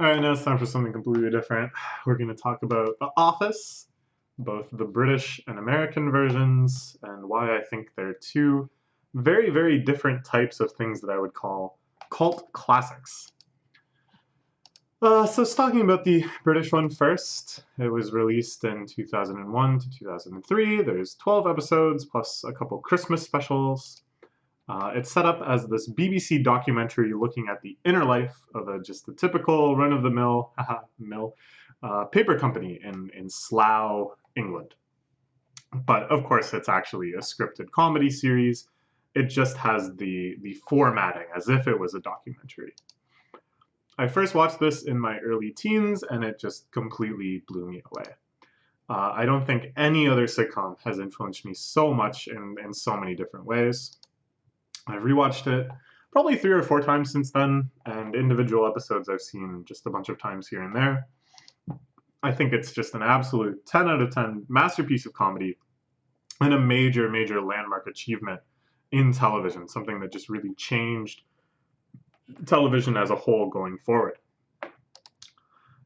Alright, now it's time for something completely different. We're going to talk about The Office, both the British and American versions, and why I think they're two very, very different types of things that I would call cult classics. So talking about the British one first, it was released in 2001 to 2003. There's 12 episodes plus a couple Christmas specials. It's set up as this BBC documentary looking at the inner life of just a typical run-of-the-mill paper company in Slough, England. But of course, it's actually a scripted comedy series. It just has the formatting as if it was a documentary. I first watched this in my early teens, and it just completely blew me away. I don't think any other sitcom has influenced me so much in so many different ways. I've rewatched it probably 3 or 4 times since then, and individual episodes I've seen just a bunch of times here and there. I think it's just an absolute 10 out of 10 masterpiece of comedy and a major, major landmark achievement in television, something that just really changed television as a whole going forward.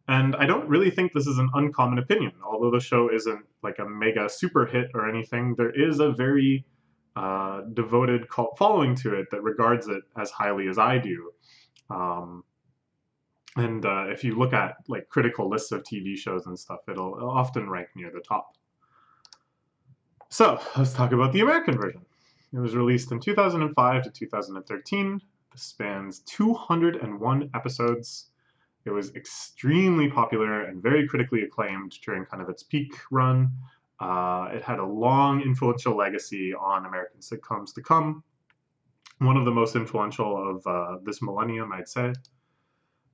And I don't really think this is an uncommon opinion. Although the show isn't like a mega super hit or anything, there is a very devoted cult following to it that regards it as highly as I do. And if you look at like critical lists of TV shows and stuff, it'll often rank near the top. So let's talk about the American version. It was released in 2005 to 2013. This spans 201 episodes. It was extremely popular and very critically acclaimed during kind of its peak run. It had a long, influential legacy on American sitcoms to come. One of the most influential of this millennium, I'd say.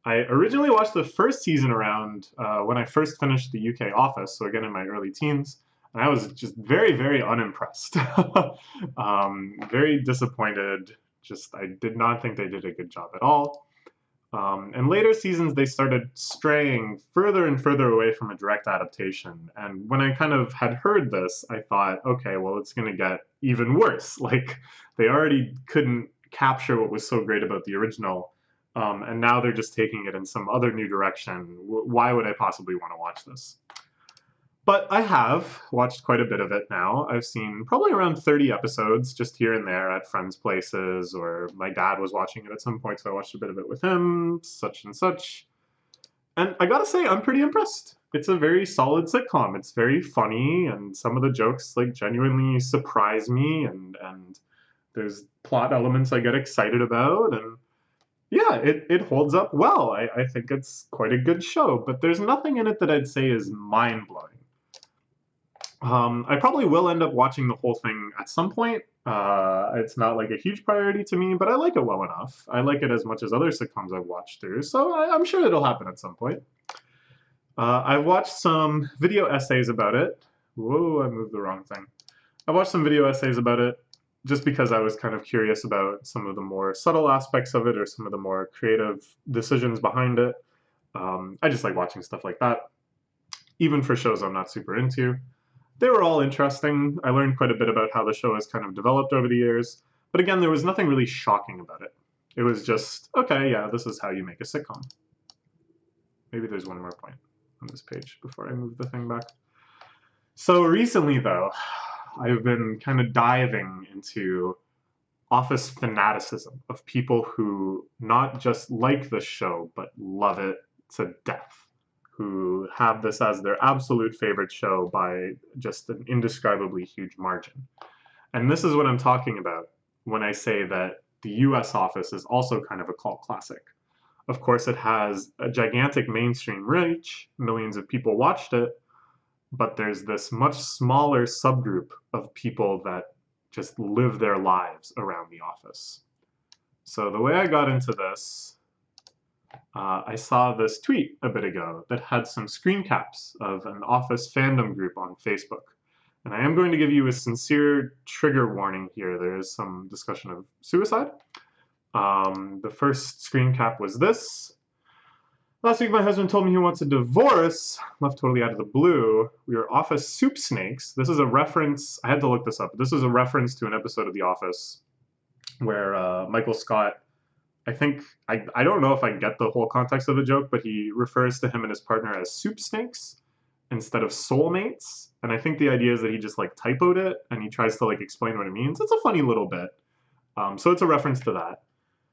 I originally watched the first season around when I first finished the UK Office, so again in my early teens, and I was just very, very unimpressed. Very disappointed. Just, I did not think they did a good job at all. And later seasons, they started straying further and further away from a direct adaptation. And when I kind of had heard this, I thought, okay, well, it's going to get even worse. Like, they already couldn't capture what was so great about the original, and now they're just taking it in some other new direction. Why would I possibly want to watch this? But I have watched quite a bit of it now. I've seen probably around 30 episodes just here and there at friends' places, or my dad was watching it at some point, so I watched a bit of it with him, such and such. And I gotta say, I'm pretty impressed. It's a very solid sitcom. It's very funny, and some of the jokes like genuinely surprise me, and there's plot elements I get excited about, and yeah, it holds up well. I think it's quite a good show, but there's nothing in it that I'd say is mind-blowing. I probably will end up watching the whole thing at some point. It's not like a huge priority to me, but I like it well enough. I like it as much as other sitcoms I've watched through, so I'm sure it'll happen at some point. I've watched some video essays about it. Whoa, I moved the wrong thing. I watched some video essays about it just because I was kind of curious about some of the more subtle aspects of it or some of the more creative decisions behind it. I just like watching stuff like that, even for shows I'm not super into. They were all interesting. I learned quite a bit about how the show has kind of developed over the years. But again, there was nothing really shocking about it. It was just, okay, yeah, this is how you make a sitcom. Maybe there's one more point on this page before I move the thing back. So recently, though, I've been kind of diving into Office fanaticism of people who not just like the show, but love it to death, who have this as their absolute favorite show by just an indescribably huge margin. And this is what I'm talking about when I say that the US Office is also kind of a cult classic. Of course, it has a gigantic mainstream reach, millions of people watched it, but there's this much smaller subgroup of people that just live their lives around The Office. So the way I got into this, I saw this tweet a bit ago that had some screen caps of an Office fandom group on Facebook. And I am going to give you a sincere trigger warning here. There is some discussion of suicide. The first screen cap was this. Last week my husband told me he wants a divorce, left totally out of the blue. We were Office soup snakes. This is a reference, I had to look this up. This is a reference to an episode of The Office where Michael Scott I think I don't know if I get the whole context of the joke, but he refers to him and his partner as soup snakes instead of soulmates. And I think the idea is that he just like typoed it and he tries to like explain what it means. It's a funny little bit. So it's a reference to that.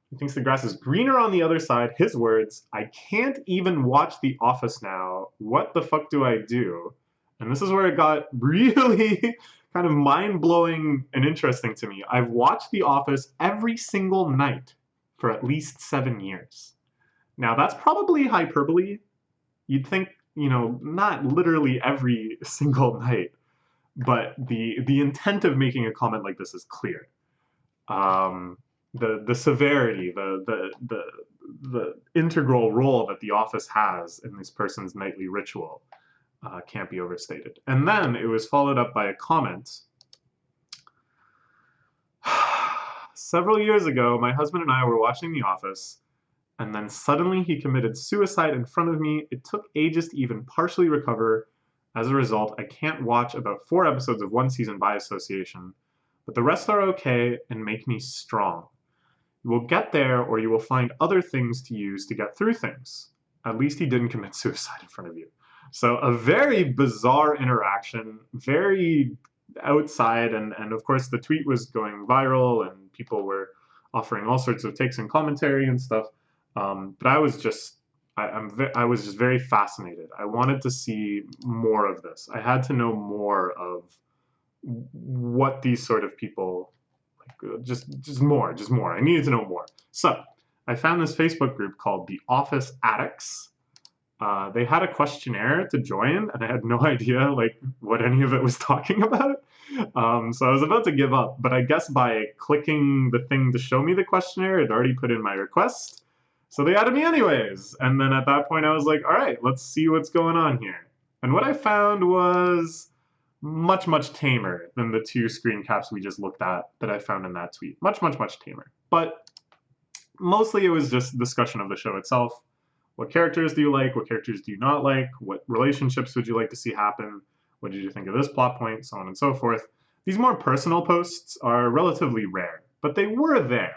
He thinks the grass is greener on the other side. His words, I can't even watch The Office now. What the fuck do I do? And this is where it got really kind of mind-blowing and interesting to me. I've watched The Office every single night for at least 7 years. Now, that's probably hyperbole. You'd think, not literally every single night, but the intent of making a comment like this is clear. The severity, the integral role that The Office has in this person's nightly ritual can't be overstated. And then it was followed up by a comment. Several years ago, my husband and I were watching The Office, and then suddenly he committed suicide in front of me. It took ages to even partially recover. As a result, I can't watch about 4 episodes of one season by association, but the rest are okay and make me strong. You will get there, or you will find other things to use to get through things. At least he didn't commit suicide in front of you. So a very bizarre interaction, very outside, and of course the tweet was going viral and people were offering all sorts of takes and commentary and stuff. But I was just very fascinated. I wanted to see more of this. I had to know more of what these sort of people, like, just more. I needed to know more. So I found this Facebook group called The Office Addicts. They had a questionnaire to join, and I had no idea like what any of it was talking about. So I was about to give up, but I guess by clicking the thing to show me the questionnaire, it already put in my request. So they added me anyways. And then at that point, I was like, all right, let's see what's going on here. And what I found was much, much tamer than the 2 screen caps we just looked at that I found in that tweet. Much, much, much tamer. But mostly it was just discussion of the show itself. What characters do you like? What characters do you not like? What relationships would you like to see happen? What did you think of this plot point? So on and so forth. These more personal posts are relatively rare, but they were there.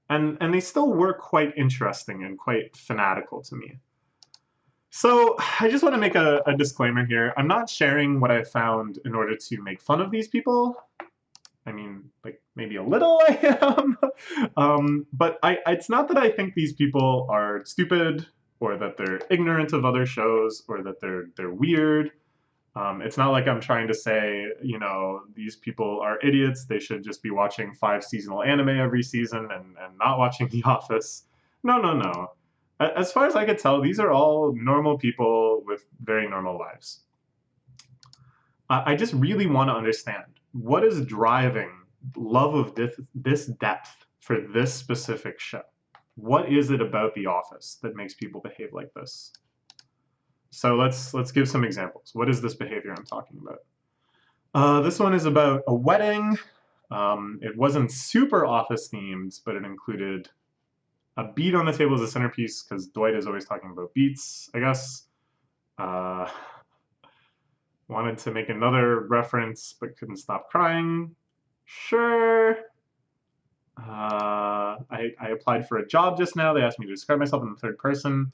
And they still were quite interesting and quite fanatical to me. So I just want to make a disclaimer here. I'm not sharing what I found in order to make fun of these people. I mean, like, maybe a little I am. But it's not that I think these people are stupid or that they're ignorant of other shows or that they're weird. It's not like I'm trying to say, these people are idiots. They should just be watching 5 seasonal anime every season and not watching The Office. No. As far as I could tell, these are all normal people with very normal lives. I just really want to understand what is driving love of this depth for this specific show. What is it about The Office that makes people behave like this? So let's give some examples. What is this behavior I'm talking about? This one is about a wedding. It wasn't super Office themed, but it included a beat on the table as a centerpiece because Dwight is always talking about beats, I guess. Wanted to make another reference, but couldn't stop crying. Sure. I applied for a job just now. They asked me to describe myself in the 3rd person.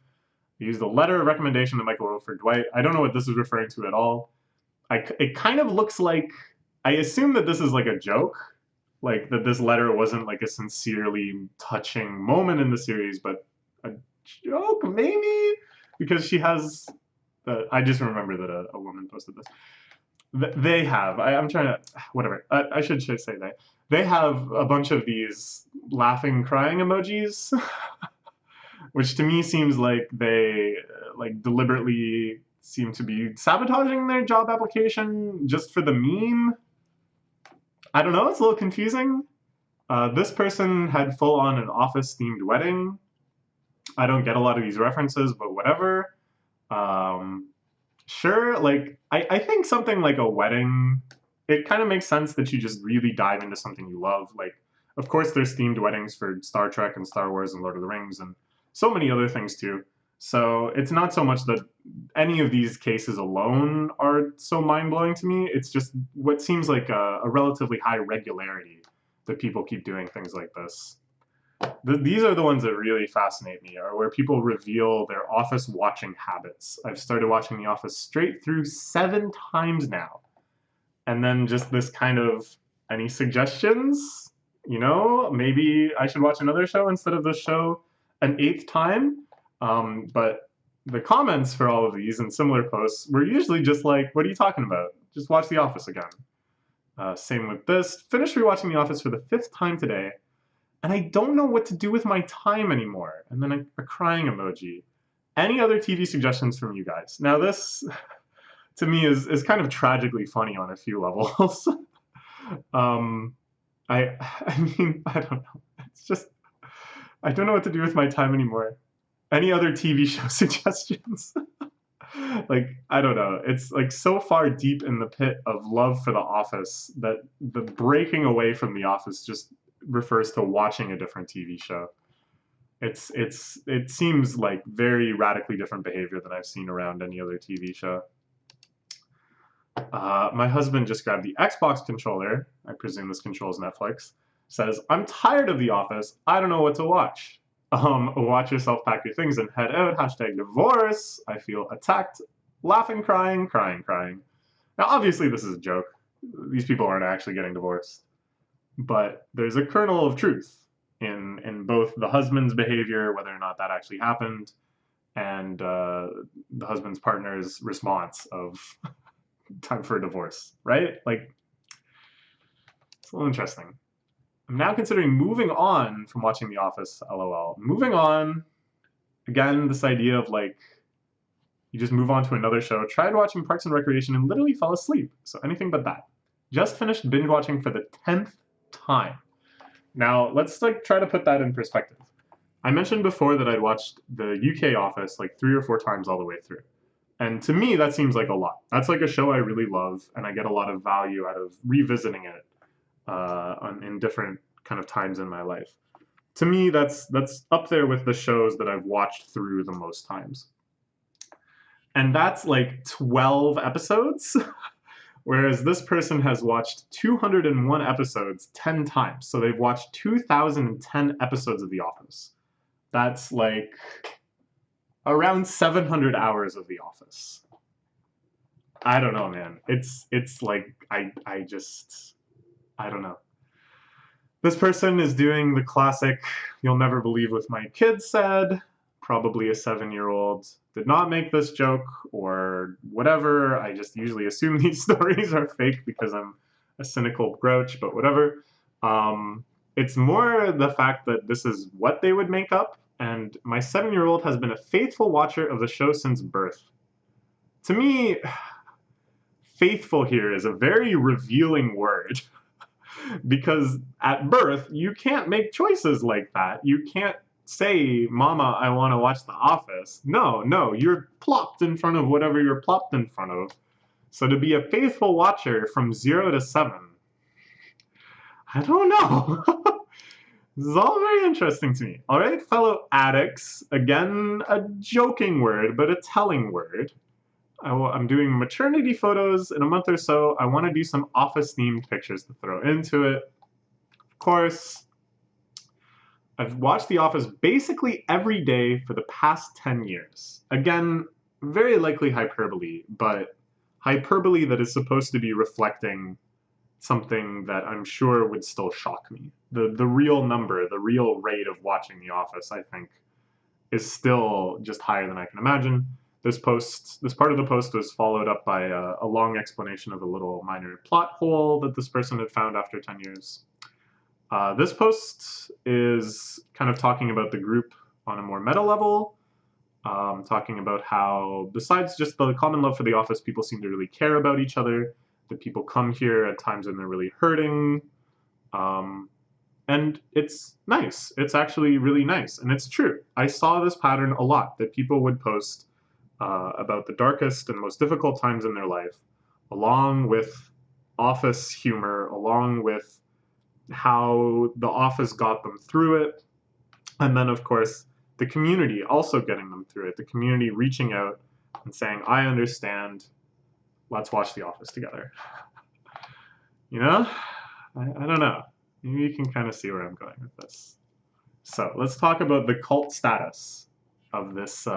I used a letter of recommendation that Michael wrote for Dwight. I don't know what this is referring to at all. It kind of looks like, I assume that this is like a joke, like that this letter wasn't like a sincerely touching moment in the series, but a joke maybe? Because she has, I just remember that a woman posted this. They have, I'm trying to, whatever, I should say they have a bunch of these laughing, crying emojis, which to me seems like they deliberately seem to be sabotaging their job application just for the meme. I don't know, it's a little confusing. This person had full on an Office-themed wedding. I don't get a lot of these references, but whatever. Sure, like, I think something like a wedding, it kind of makes sense that you just really dive into something you love. Like, of course there's themed weddings for Star Trek and Star Wars and Lord of the Rings and so many other things too. So it's not so much that any of these cases alone are so mind-blowing to me. It's just what seems like a relatively high regularity that people keep doing things like this. These are the ones that really fascinate me, are where people reveal their Office watching habits. I've started watching The Office straight through 7 times now. And then just this kind of, any suggestions? You know, maybe I should watch another show instead of this show an 8th time. But the comments for all of these and similar posts were usually just like, what are you talking about? Just watch The Office again. Same with this. Finished rewatching The Office for the 5th time today, and I don't know what to do with my time anymore. And then a crying emoji. Any other TV suggestions from you guys? Now this, to me, is kind of tragically funny on a few levels. I mean, I don't know. It's just, I don't know what to do with my time anymore. Any other TV show suggestions? Like, I don't know. It's like so far deep in the pit of love for The Office that the breaking away from The Office just refers to watching a different TV show. It seems like very radically different behavior than I've seen around any other TV show. My husband just grabbed the Xbox controller. I presume this controls Netflix. Says, I'm tired of The Office. I don't know what to watch. Watch yourself, pack your things, and head out. Hashtag divorce. I feel attacked. Laughing, crying, crying, crying. Now, obviously, this is a joke. These people aren't actually getting divorced. But there's a kernel of truth in both the husband's behavior, whether or not that actually happened, and the husband's partner's response of time for a divorce, right? Like, it's a little interesting. I'm now considering moving on from watching The Office, LOL. Moving on, again, this idea of like, you just move on to another show. Tried watching Parks and Recreation and literally fell asleep. So anything but that. Just finished binge watching for the 10th time. Now, let's like try to put that in perspective. I mentioned before that I'd watched the UK Office like 3 or 4 times all the way through. And to me, that seems like a lot. That's like a show I really love, and I get a lot of value out of revisiting it in different kind of times in my life. To me, that's up there with the shows that I've watched through the most times. And that's like 12 episodes, whereas this person has watched 201 episodes 10 times. So they've watched 2,010 episodes of The Office. That's like around 700 hours of The Office. I don't know, man. It's like, I don't know. This person is doing the classic, you'll never believe what my kid said. Probably a 7-year-old did not make this joke or whatever. I just usually assume these stories are fake because I'm a cynical grouch, but whatever. It's more the fact that this is what they would make up, and my 7-year-old has been a faithful watcher of the show since birth. To me, faithful here is a very revealing word. Because at birth, you can't make choices like that. You can't say, Mama, I want to watch The Office. No, you're plopped in front of whatever you're plopped in front of. So to be a faithful watcher from 0 to 7, I don't know. This is all very interesting to me. All right, fellow addicts. Again, a joking word, but a telling word. I'm doing maternity photos in a month or so. I want to do some Office-themed pictures to throw into it. Of course, I've watched The Office basically every day for the past 10 years. Again, very likely hyperbole, but hyperbole that is supposed to be reflecting something that I'm sure would still shock me. The real number, the real rate of watching The Office, I think, is still just higher than I can imagine. This part of the post was followed up by a long explanation of a little minor plot hole that this person had found after 10 years. This post is kind of talking about the group on a more meta level, talking about how, besides just the common love for The Office, people seem to really care about each other, that people come here at times when they're really hurting, and it's nice. It's actually really nice, and it's true. I saw this pattern a lot, that people would post about the darkest and most difficult times in their life, along with Office humor, along with how The Office got them through it, and then, of course, the community also getting them through it, the community reaching out and saying, I understand, let's watch The Office together. You know? I don't know. Maybe you can kind of see where I'm going with this. So let's talk about the cult status of this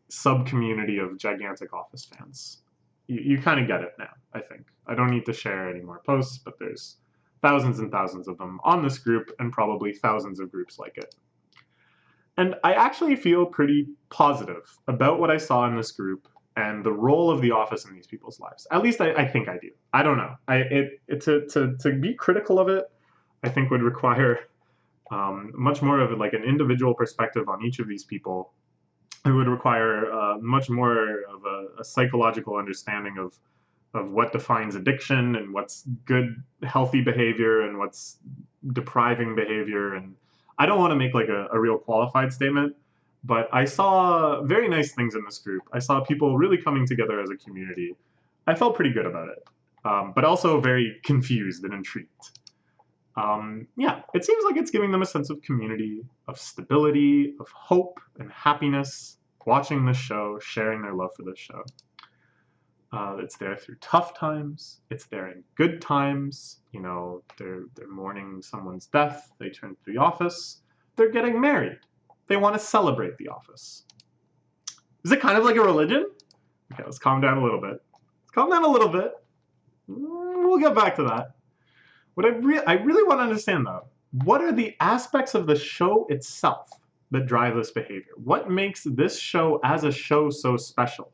sub-community of gigantic Office fans. You kind of get it now, I think. I don't need to share any more posts, but there's thousands and thousands of them on this group and probably thousands of groups like it. And I actually feel pretty positive about what I saw in this group and the role of the Office in these people's lives. At least I think I do. I don't know. To be critical of it, I think would require much more of like an individual perspective on each of these people. It would require much more of a psychological understanding of what defines addiction and what's good, healthy behavior and what's depriving behavior. And I don't want to make like a real qualified statement, but I saw very nice things in this group. I saw people really coming together as a community. I felt pretty good about it, but also very confused and intrigued. Yeah, it seems like it's giving them a sense of community, of stability, of hope and happiness, watching this show, sharing their love for this show. It's there through tough times. It's there in good times. You know, they're mourning someone's death. They turn to the Office. They're getting married. They want to celebrate the Office. Is it kind of like a religion? Okay, let's calm down a little bit. Let's calm down a little bit. We'll get back to that. What I really want to understand, though, what are the aspects of the show itself that drive this behavior? What makes this show as a show so special?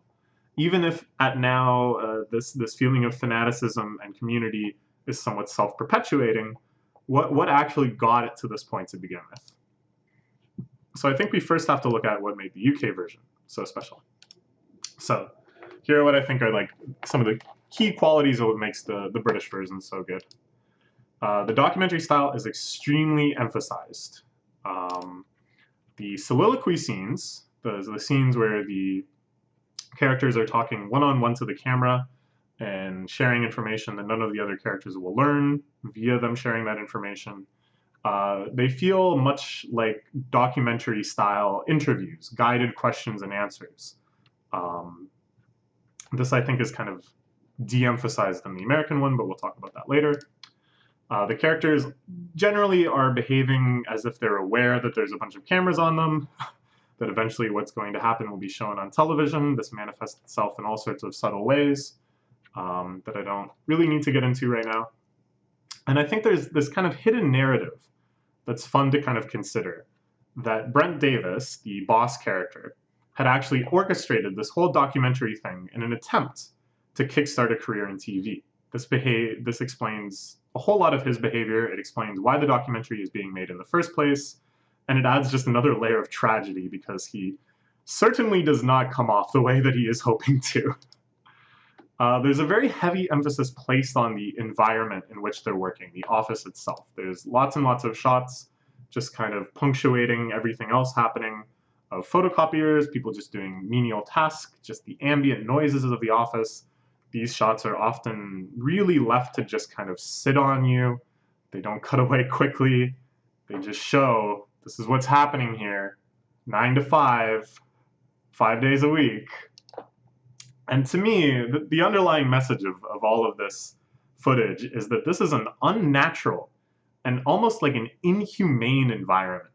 Even if at now this feeling of fanaticism and community is somewhat self-perpetuating, what actually got it to this point to begin with? So I think we first have to look at what made the UK version so special. So here are what I think are like some of the key qualities of what makes the British version so good. The documentary style is extremely emphasized. The soliloquy scenes, the scenes where the characters are talking one-on-one to the camera and sharing information that none of the other characters will learn via them sharing that information. They feel much like documentary-style interviews, guided questions and answers. This, I think, is kind of de-emphasized in the American one, but we'll talk about that later. The characters generally are behaving as if they're aware that there's a bunch of cameras on them, that eventually what's going to happen will be shown on television. This manifests itself in all sorts of subtle ways that I don't really need to get into right now. And I think there's this kind of hidden narrative that's fun to kind of consider, that Brent Davis, the boss character, had actually orchestrated this whole documentary thing in an attempt to kickstart a career in TV. This explains a whole lot of his behavior. It explains why the documentary is being made in the first place, and it adds just another layer of tragedy because he certainly does not come off the way that he is hoping to. There's a very heavy emphasis placed on the environment in which they're working, the office itself. There's lots and lots of shots just kind of punctuating everything else happening, of photocopiers, people just doing menial tasks, just the ambient noises of the office. These shots are often really left to just kind of sit on you. They don't cut away quickly. They just show, this is what's happening here, 9 to 5, 5 days a week. And to me, the underlying message of all of this footage is that this is an unnatural and almost like an inhumane environment,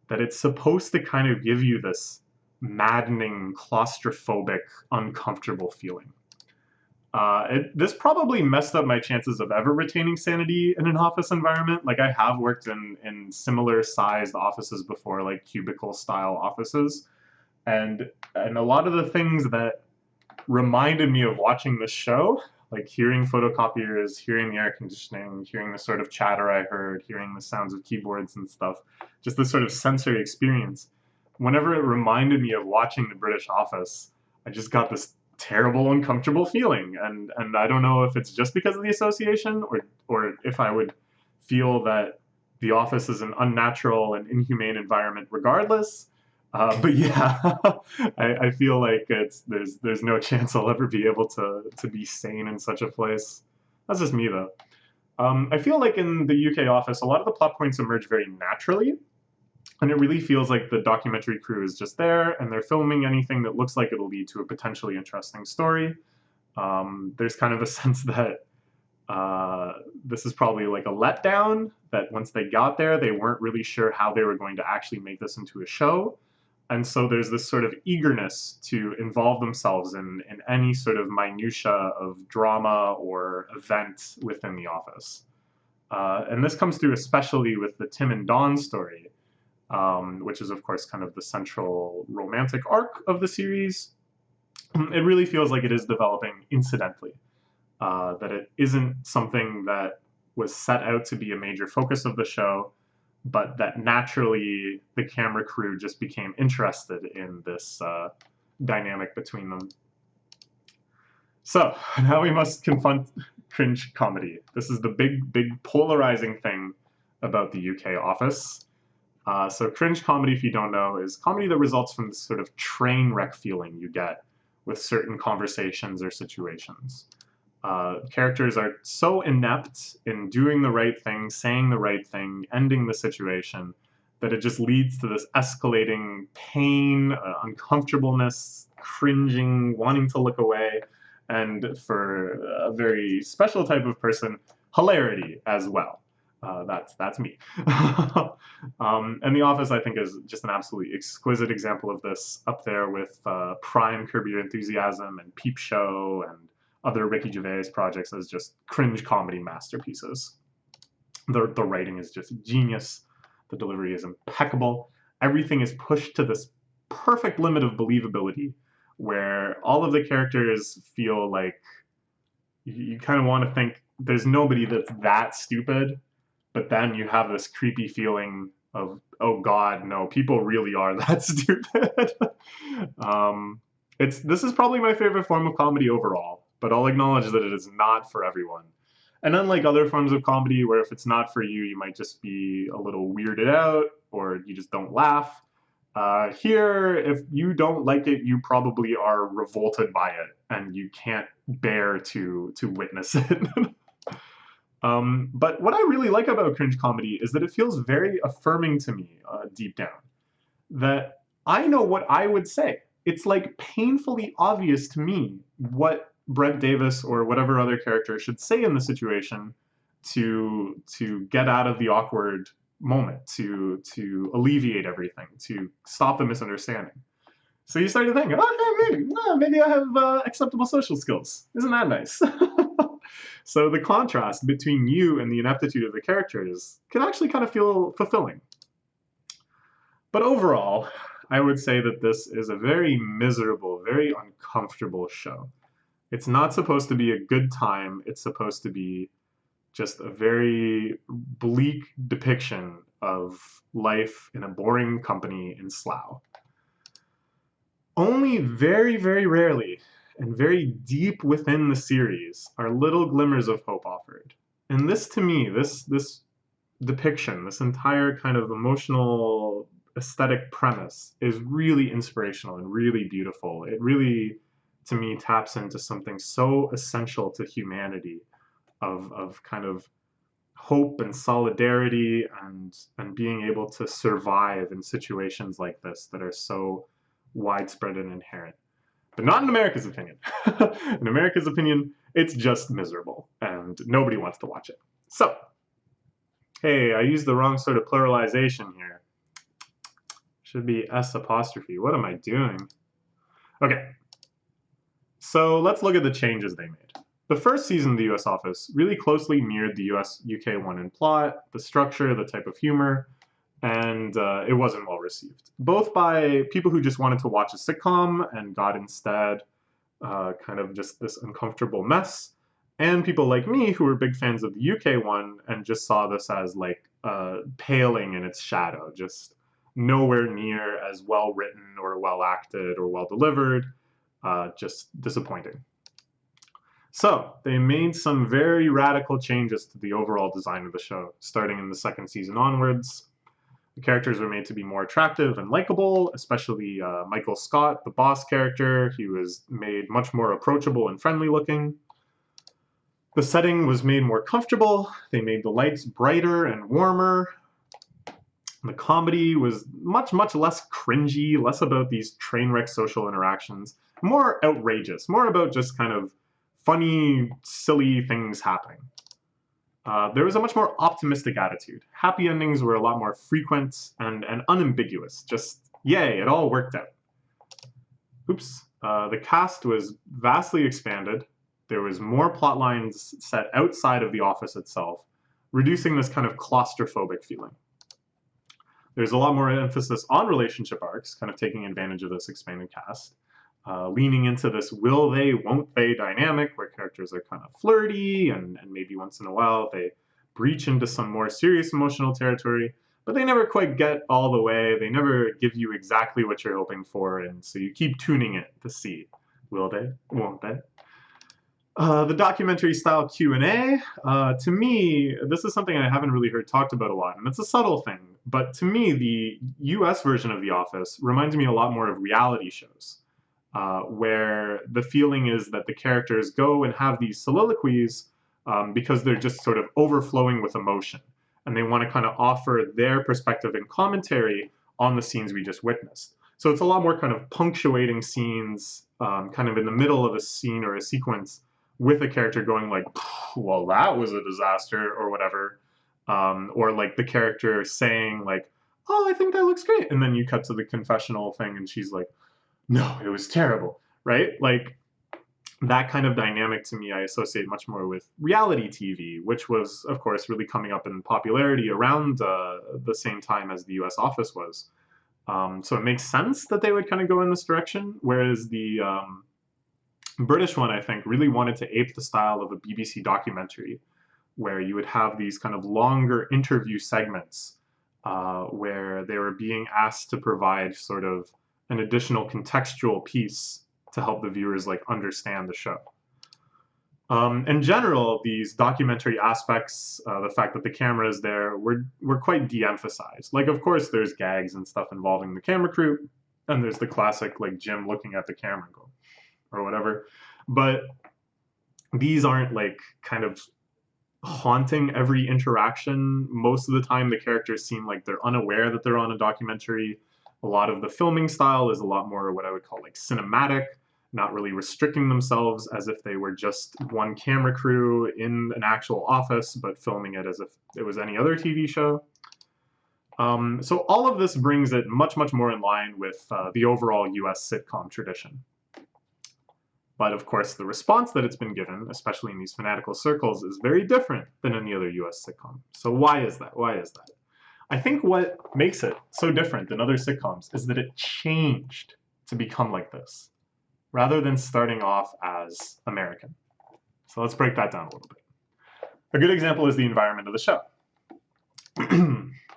that it's supposed to kind of give you this maddening, claustrophobic, uncomfortable feeling. This probably messed up my chances of ever retaining sanity in an office environment. Like, I have worked in similar sized offices before, like cubicle style offices. And a lot of the things that reminded me of watching the show, like hearing photocopiers, hearing the air conditioning, hearing the sort of chatter I heard, hearing the sounds of keyboards and stuff, just this sort of sensory experience. Whenever it reminded me of watching the British Office, I just got this terrible, uncomfortable feeling. And I don't know if it's just because of the association or if I would feel that the office is an unnatural and inhumane environment regardless. But yeah, I feel like there's no chance I'll ever be able to be sane in such a place. That's just me, though. I feel like in the UK office, a lot of the plot points emerge very naturally, and it really feels like the documentary crew is just there, and they're filming anything that looks like it'll lead to a potentially interesting story. There's kind of a sense that This is probably like a letdown that once they got there, they weren't really sure how they were going to actually make this into a show. And so there's this sort of eagerness to involve themselves in any sort of minutia of drama or event within The Office. And this comes through especially with the Tim and Dawn story, which is, of course, kind of the central romantic arc of the series. It really feels like it is developing incidentally, that it isn't something that was set out to be a major focus of the show, but that naturally the camera crew just became interested in this dynamic between them. So now we must confront cringe comedy. This is the big polarizing thing about the UK Office. So cringe comedy, if you don't know, is comedy that results from this sort of train wreck feeling you get with certain conversations or situations. Characters are so inept in doing the right thing, saying the right thing, ending the situation, that it just leads to this escalating pain, uncomfortableness, cringing, wanting to look away, and for a very special type of person, hilarity as well. That's me. And The Office, I think, is just an absolutely exquisite example of this, up there with Prime, Curb Your Enthusiasm, and Peep Show, and other Ricky Gervais projects as just cringe comedy masterpieces. The writing is just genius. The delivery is impeccable. Everything is pushed to this perfect limit of believability, where all of the characters feel like you kind of want to think there's nobody that's that stupid, but then you have this creepy feeling of, oh God, no, people really are that stupid. This is probably my favorite form of comedy overall, but I'll acknowledge that it is not for everyone. And unlike other forms of comedy, where if it's not for you, you might just be a little weirded out, or you just don't laugh. Here, if you don't like it, you probably are revolted by it, and you can't bear to witness it. But what I really like about cringe comedy is that it feels very affirming to me, deep down, that I know what I would say. It's like painfully obvious to me what Brent Davis or whatever other character should say in the situation to get out of the awkward moment, to alleviate everything, to stop the misunderstanding. So you start to think, okay, maybe I have acceptable social skills. Isn't that nice? So the contrast between you and the ineptitude of the characters can actually kind of feel fulfilling. But overall, I would say that this is a very miserable, very uncomfortable show. It's not supposed to be a good time. It's supposed to be just a very bleak depiction of life in a boring company in Slough. Only very, very rarely and very deep within the series are little glimmers of hope offered. And this, to me, this depiction, this entire kind of emotional aesthetic premise is really inspirational and really beautiful. It really, to me, taps into something so essential to humanity, of kind of hope and solidarity, and being able to survive in situations like this that are so widespread and inherent. But not in America's opinion. In America's opinion, it's just miserable, and nobody wants to watch it. So, hey, I used the wrong sort of pluralization here. Should be S apostrophe. What am I doing? Okay, so let's look at the changes they made. The first season of the US Office really closely mirrored the UK one in plot, the structure, the type of humor, and it wasn't well received. Both by people who just wanted to watch a sitcom and got instead kind of just this uncomfortable mess, and people like me who were big fans of the UK one and just saw this as like paling in its shadow, just nowhere near as well written or well acted or well delivered, just disappointing. So they made some very radical changes to the overall design of the show, starting in the second season onwards. The characters were made to be more attractive and likable, especially Michael Scott, the boss character. He was made much more approachable and friendly looking. The setting was made more comfortable. They made the lights brighter and warmer. The comedy was much, much less cringy, less about these train wreck social interactions, more outrageous, more about just kind of funny, silly things happening. there was a much more optimistic attitude. Happy endings were a lot more frequent and unambiguous. Just, yay, it all worked out. Oops. The cast was vastly expanded. There was more plot lines set outside of the office itself, reducing this kind of claustrophobic feeling. There's a lot more emphasis on relationship arcs, kind of taking advantage of this expanded cast, leaning into this will they, won't they dynamic where characters are kind of flirty and maybe once in a while they breach into some more serious emotional territory, but they never quite get all the way. They never give you exactly what you're hoping for, and so you keep tuning it to see will they, won't they. The documentary style Q&A, to me, this is something I haven't really heard talked about a lot, and it's a subtle thing, but to me, the US version of The Office reminds me a lot more of reality shows, where the feeling is that the characters go and have these soliloquies because they're just sort of overflowing with emotion, and they want to kind of offer their perspective and commentary on the scenes we just witnessed. So it's a lot more kind of punctuating scenes, kind of in the middle of a scene or a sequence, with a character going like, well, that was a disaster, or whatever. Or like the character saying like, oh, I think that looks great. And then you cut to the confessional thing and she's like, no, it was terrible, right? Like that kind of dynamic to me, I associate much more with reality TV, which was, of course, really coming up in popularity around the same time as the US Office was. So it makes sense that they would kind of go in this direction, whereas the British one, I think, really wanted to ape the style of a BBC documentary, where you would have these kind of longer interview segments where they were being asked to provide sort of an additional contextual piece to help the viewers like understand the show. In general, these documentary aspects, the fact that the camera is there, were quite de-emphasized. Like, of course, there's gags and stuff involving the camera crew, and there's the classic like Jim looking at the camera and go, or whatever. But these aren't like kind of haunting every interaction. Most of the time the characters seem like they're unaware that they're on a documentary. A lot of the filming style is a lot more what I would call like cinematic, not really restricting themselves as if they were just one camera crew in an actual office, but filming it as if it was any other TV show. So all of this brings it much, much more in line with the overall US sitcom tradition. But of course, the response that it's been given, especially in these fanatical circles, is very different than any other US sitcom. So why is that? Why is that? I think what makes it so different than other sitcoms is that it changed to become like this, rather than starting off as American. So let's break that down a little bit. A good example is the environment of the show.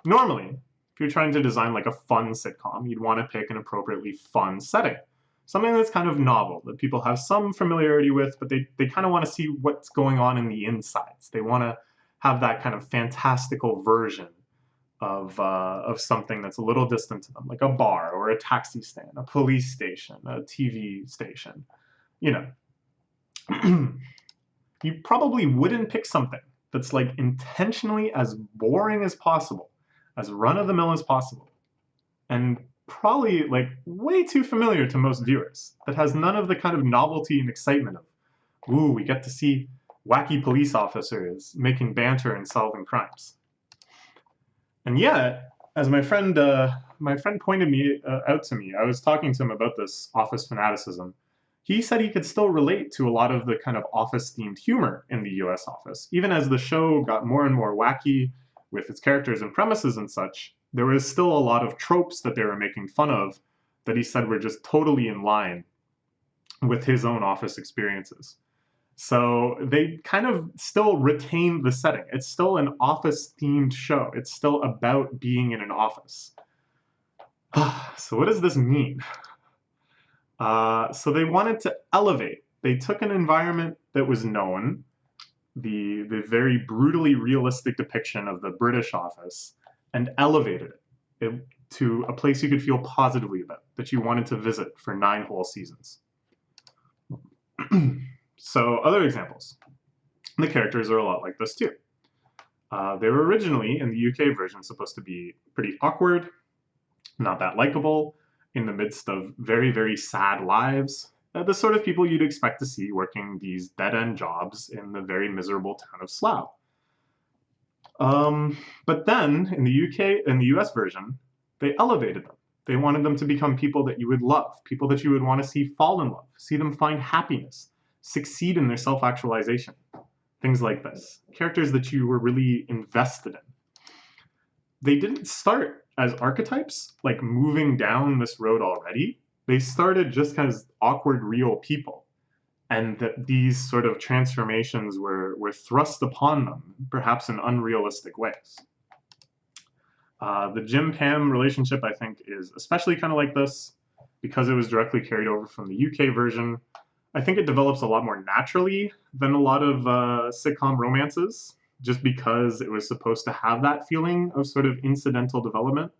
Normally, if you're trying to design like a fun sitcom, you'd want to pick an appropriately fun setting. Something that's kind of novel, that people have some familiarity with, but they kind of want to see what's going on in the insides. They want to have that kind of fantastical version of something that's a little distant to them, like a bar or a taxi stand, a police station, a TV station. You know, you probably wouldn't pick something that's like intentionally as boring as possible, as run-of-the-mill as possible, and probably like way too familiar to most viewers, that has none of the kind of novelty and excitement of, ooh, we get to see wacky police officers making banter and solving crimes. And yet, as my friend pointed out to me, I was talking to him about this office fanaticism. He said he could still relate to a lot of the kind of office-themed humor in the US Office. Even as the show got more and more wacky with its characters and premises and such, there was still a lot of tropes that they were making fun of that he said were just totally in line with his own office experiences. So they kind of still retain the setting. It's still an office-themed show. It's still about being in an office. So what does this mean? So they wanted to elevate. They took an environment that was known, the very brutally realistic depiction of the British office, and elevated it to a place you could feel positively about, that you wanted to visit for 9 whole seasons. So other examples. The characters are a lot like this too. They were originally, in the UK version, supposed to be pretty awkward, not that likable, in the midst of very, very sad lives. The sort of people you'd expect to see working these dead-end jobs in the very miserable town of Slough. But then in the UK, in the US version, they elevated them. They wanted them to become people that you would love, people that you would want to see fall in love, see them find happiness, succeed in their self actualization, things like this. Characters that you were really invested in. They didn't start as archetypes, like moving down this road already. They started just as awkward, real people. And that these sort of transformations were thrust upon them, perhaps in unrealistic ways. The Jim Pam relationship, I think, is especially kind of like this because it was directly carried over from the UK version. I think it develops a lot more naturally than a lot of sitcom romances, just because it was supposed to have that feeling of sort of incidental development.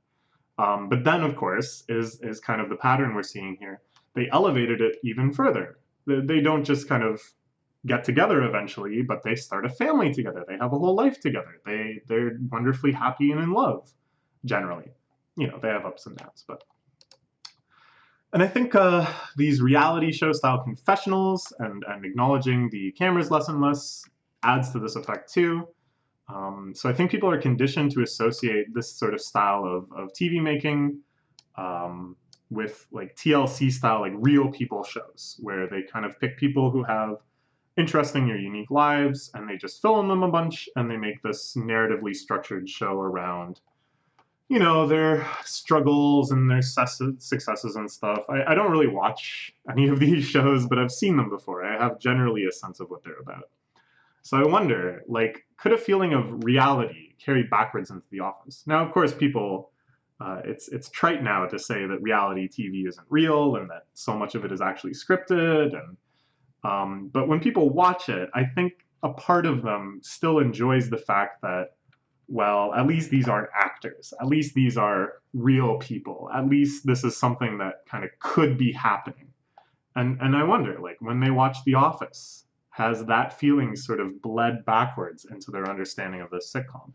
But then, of course, is kind of the pattern we're seeing here. They elevated it even further. They don't just kind of get together eventually, but they start a family together. They have a whole life together. They're wonderfully happy and in love, generally. You know, they have ups and downs, but. And I think these reality show style confessionals and acknowledging the camera's lessonless adds to this effect too. So I think people are conditioned to associate this sort of style of TV making with like TLC style, like real people shows, where they kind of pick people who have interesting or unique lives and they just film them a bunch and they make this narratively structured show around, you know, their struggles and their successes and stuff. I don't really watch any of these shows, but I've seen them before. I have generally a sense of what they're about. So I wonder, like, could a feeling of reality carry backwards into The Office? Now, of course, people, it's trite now to say that reality TV isn't real and that so much of it is actually scripted. But when people watch it, I think a part of them still enjoys the fact that, well, at least these aren't actors. At least these are real people. At least this is something that kind of could be happening. And I wonder, like, when they watch The Office, has that feeling sort of bled backwards into their understanding of this sitcom?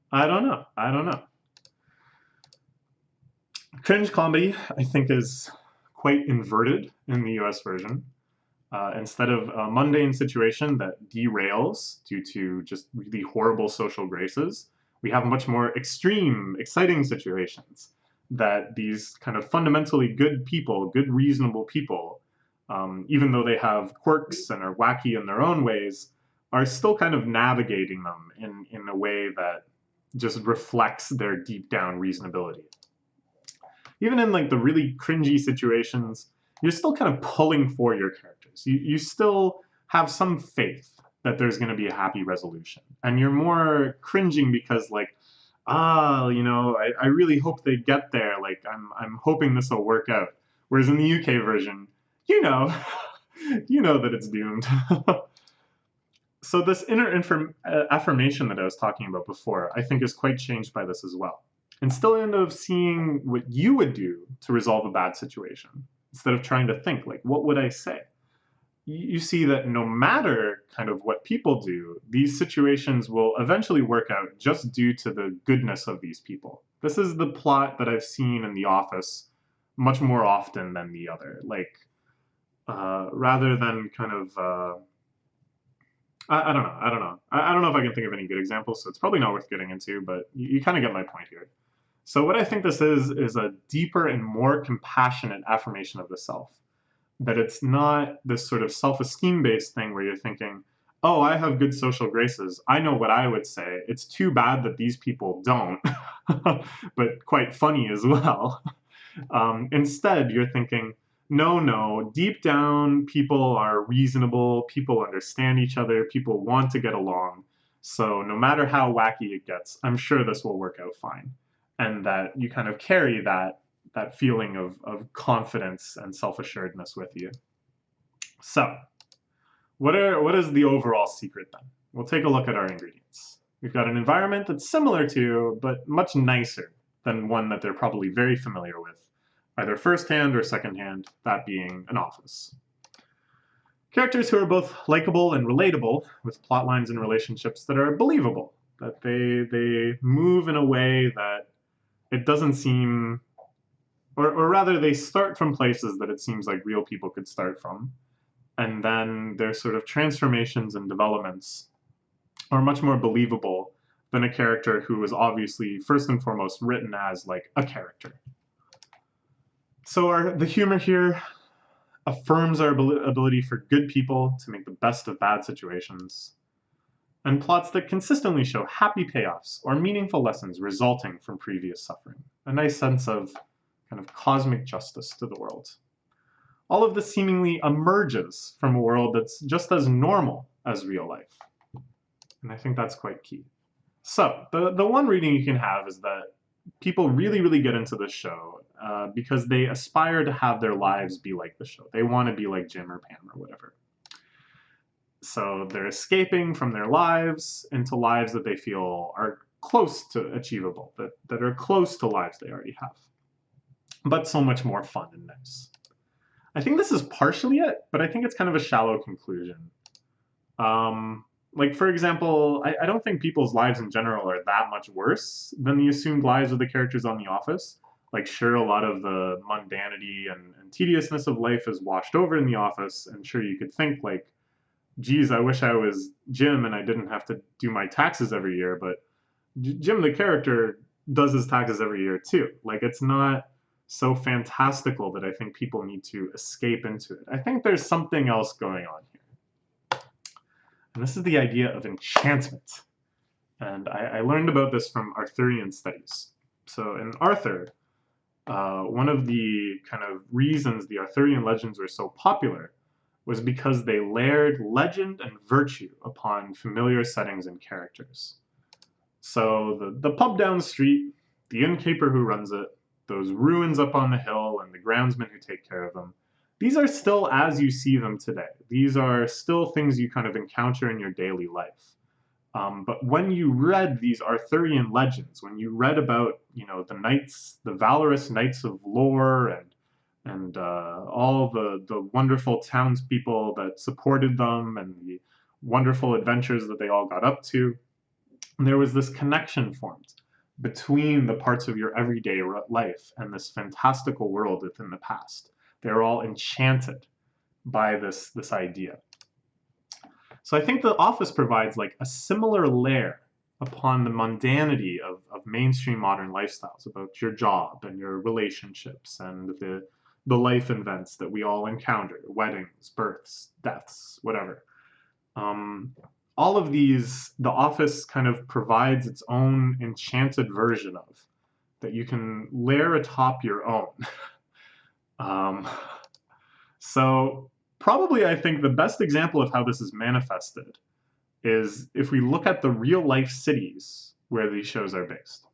I don't know. I don't know. Cringe comedy, I think, is quite inverted in the US version. Instead of a mundane situation that derails due to just really horrible social graces, we have much more extreme, exciting situations that these kind of fundamentally good people, good, reasonable people, even though they have quirks and are wacky in their own ways, are still kind of navigating them in a way that just reflects their deep down reasonability. Even in like the really cringy situations, you're still kind of pulling for your characters. You still have some faith that there's going to be a happy resolution. And you're more cringing because like, you know, I really hope they get there. Like, I'm hoping this will work out. Whereas in the UK version, you know, you know that it's doomed. So this inner affirmation that I was talking about before, I think is quite changed by this as well. Instead of seeing what you would do to resolve a bad situation, instead of trying to think, like, what would I say? You see that no matter kind of what people do, these situations will eventually work out just due to the goodness of these people. This is the plot that I've seen in The Office much more often than the other. Like, rather than kind of, I don't know, I don't know if I can think of any good examples, so it's probably not worth getting into, but you kind of get my point here. So what I think this is a deeper and more compassionate affirmation of the self. That it's not this sort of self-esteem based thing where you're thinking, oh, I have good social graces. I know what I would say. It's too bad that these people don't, but quite funny as well. Instead, you're thinking, no, deep down, people are reasonable, people understand each other, people want to get along. So no matter how wacky it gets, I'm sure this will work out fine. And that you kind of carry that feeling of confidence and self-assuredness with you. So, what is the overall secret then? We'll take a look at our ingredients. We've got an environment that's similar to, but much nicer than one that they're probably very familiar with, either firsthand or secondhand, that being an office. Characters who are both likable and relatable, with plot lines and relationships that are believable, that they move in a way that it doesn't seem, or rather they start from places that it seems like real people could start from, and then their sort of transformations and developments are much more believable than a character who was obviously first and foremost written as like a character. So the humor here affirms our ability for good people to make the best of bad situations, and plots that consistently show happy payoffs or meaningful lessons resulting from previous suffering. A nice sense of kind of cosmic justice to the world. All of this seemingly emerges from a world that's just as normal as real life. And I think that's quite key. So, the one reading you can have is that people really, really get into this show because they aspire to have their lives be like the show. They want to be like Jim or Pam or whatever. So they're escaping from their lives into lives that they feel are close to achievable, that are close to lives they already have, but so much more fun and nice. I think this is partially it, but I think it's kind of a shallow conclusion. Like, for example, I don't think people's lives in general are that much worse than the assumed lives of the characters on The Office. Like, sure, a lot of the mundanity and tediousness of life is washed over in The Office, and sure, you could think, like, geez, I wish I was Jim and I didn't have to do my taxes every year, but Jim, the character, does his taxes every year too. Like, it's not so fantastical that I think people need to escape into it. I think there's something else going on here. And this is the idea of enchantment. And I learned about this from Arthurian studies. So in Arthur, one of the kind of reasons the Arthurian legends were so popular was because they layered legend and virtue upon familiar settings and characters. So the pub down the street, the innkeeper who runs it, those ruins up on the hill, and the groundsmen who take care of them, these are still as you see them today. These are still things you kind of encounter in your daily life. But when you read these Arthurian legends, when you read about, the knights, the valorous knights of lore, and all the wonderful townspeople that supported them, and the wonderful adventures that they all got up to, there was this connection formed between the parts of your everyday life and this fantastical world within the past. They're all enchanted by this idea. So I think The Office provides like a similar layer upon the mundanity of mainstream modern lifestyles, about your job and your relationships and the life events that we all encounter, weddings, births, deaths, whatever. All of these, The Office kind of provides its own enchanted version of, that you can layer atop your own. So probably I think the best example of how this is manifested is if we look at the real life cities where these shows are based.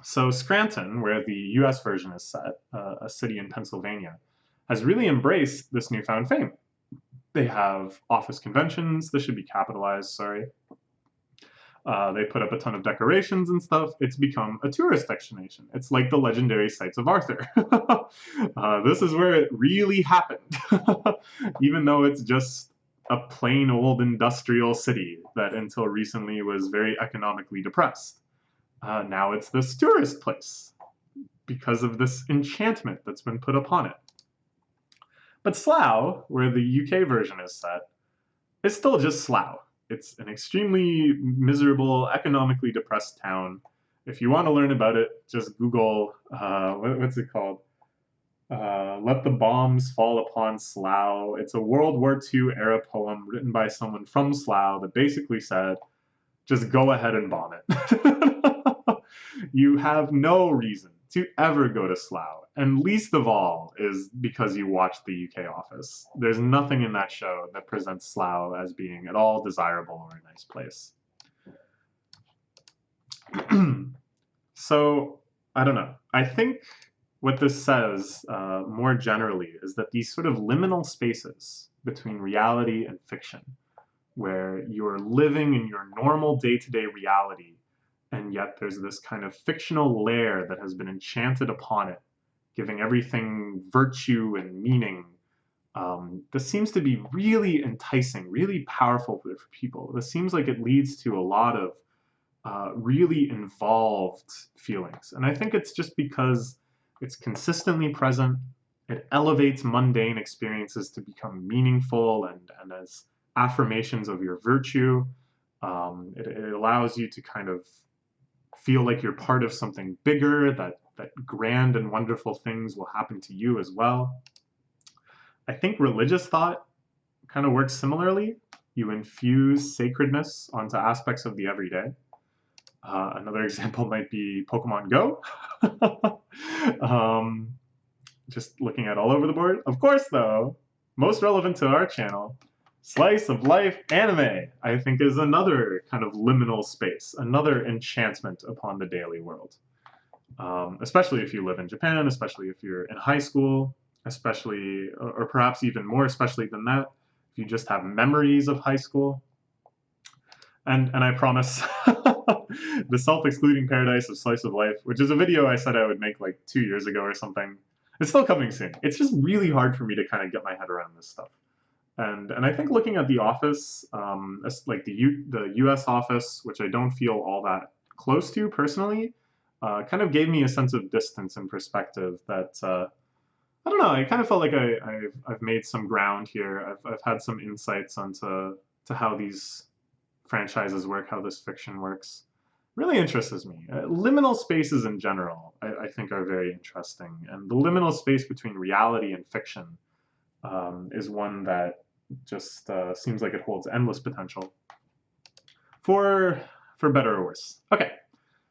So Scranton, where the US version is set, a city in Pennsylvania, has really embraced this newfound fame. They have office conventions. This should be capitalized, sorry. They put up a ton of decorations and stuff. It's become a tourist destination. It's like the legendary sites of Arthur. This is where it really happened, even though it's just a plain old industrial city that until recently was very economically depressed. Now it's this tourist place because of this enchantment that's been put upon it. But Slough, where the UK version is set, is still just Slough. It's an extremely miserable, economically depressed town. If you want to learn about it, just Google, what's it called? Let the Bombs Fall Upon Slough. It's a World War II era poem written by someone from Slough that basically said, just go ahead and bomb it. You have no reason to ever go to Slough, and least of all is because you watched the UK Office. There's nothing in that show that presents Slough as being at all desirable or a nice place. So, I don't know. I think what this says more generally is that these sort of liminal spaces between reality and fiction, where you're living in your normal day-to-day reality, and yet there's this kind of fictional layer that has been enchanted upon it, giving everything virtue and meaning. This seems to be really enticing, really powerful for people. This seems like it leads to a lot of really involved feelings. And I think it's just because it's consistently present, it elevates mundane experiences to become meaningful and as affirmations of your virtue. It allows you to kind of feel like you're part of something bigger, that grand and wonderful things will happen to you as well. I think religious thought kind of works similarly. You infuse sacredness onto aspects of the everyday. Another example might be Pokemon Go. um, just looking at all over the board. Of course, though, most relevant to our channel, slice of life anime, I think, is another kind of liminal space, another enchantment upon the daily world. Especially if you live in Japan, especially if you're in high school, especially, or perhaps even more especially than that, if you just have memories of high school. And I promise, the self-excluding paradise of slice of life, which is a video I said I would make like 2 years ago or something. It's still coming soon. It's just really hard for me to kind of get my head around this stuff. And I think looking at The Office, like the U.S. Office, which I don't feel all that close to personally, kind of gave me a sense of distance and perspective that, I don't know, I kind of felt like I've made some ground here. I've had some insights onto how these franchises work, how this fiction works. Really interests me. Liminal spaces in general, I think, are very interesting. And the liminal space between reality and fiction is one that just seems like it holds endless potential for better or worse. Okay,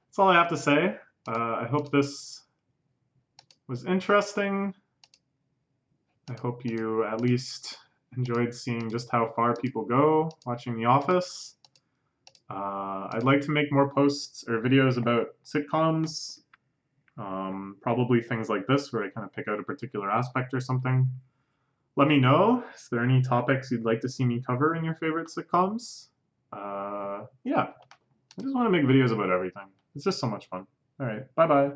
that's all I have to say. I hope this was interesting. I hope you at least enjoyed seeing just how far people go watching The Office. I'd like to make more posts or videos about sitcoms, probably things like this where I kind of pick out a particular aspect or something. Let me know. Is there any topics you'd like to see me cover in your favorite sitcoms? Yeah, I just want to make videos about everything. It's just so much fun. All right, bye-bye.